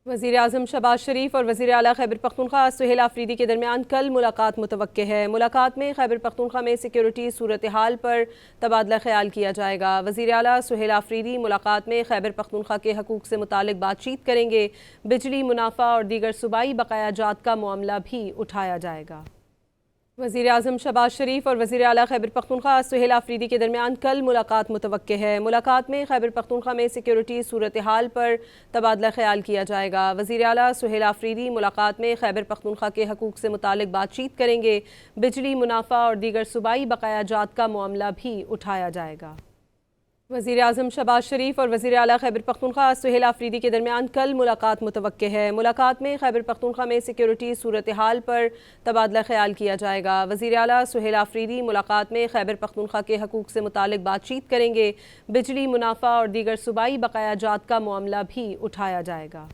वज़ीर-ए-आज़म शहबाज शरीफ और वज़ीर आला खैबर पख्तूनख्वा सुहेल आफरीदी के दरमियान कल मुलाकात मुतवक्के है। मुलाकात में खैबर पख्तूनख्वा में सिक्योरिटी सूरत हाल पर तबादला ख्याल किया जाएगा। वज़ीर आला सुहेल आफरीदी मुलाकात में खैबर पख्तूनख्वा के हकूक़ से मुतालिक बातचीत करेंगे। बिजली मुनाफा और दीगर सूबाई बकायाजात का मामला भी उठाया जाएगा। वज़ीर-ए-आज़म शहबाज शरीफ और वज़ीर आला खैबर पख्तूनख्वा सुहेल आफरीदी के दरमियान कल मुलाकात मुतवक्के है। मुलाकात में खैबर पख्तूनख्वा में सिक्योरिटी सूरत हाल पर तबादला ख्याल किया जाएगा। वज़ीर आला सुहेल आफरीदी मुलाकात में खैबर पख्तूनख्वा के हकूक़ से मुतालिक बातचीत करेंगे। बिजली मुनाफा और दीगर सूबाई बकायाजात का मामला भी उठाया जाएगा। वज़ीर-ए-आज़म शहबाज शरीफ और वज़ीर आला खैबर पख्तूनख्वा सुहेल आफरीदी के दरमियान कल मुलाकात मुतवक्के है। मुलाकात में खैबर पख्तूनख्वा में सिक्योरिटी सूरत हाल पर तबादला ख्याल किया जाएगा। वज़ीर आला सुहेल आफरीदी मुलाकात में खैबर पख्तूनख्वा के हकूक़ से मुतालिक बातचीत करेंगे। बिजली मुनाफा और दीगर सूबाई बकायाजात का मामला भी उठाया जाएगा।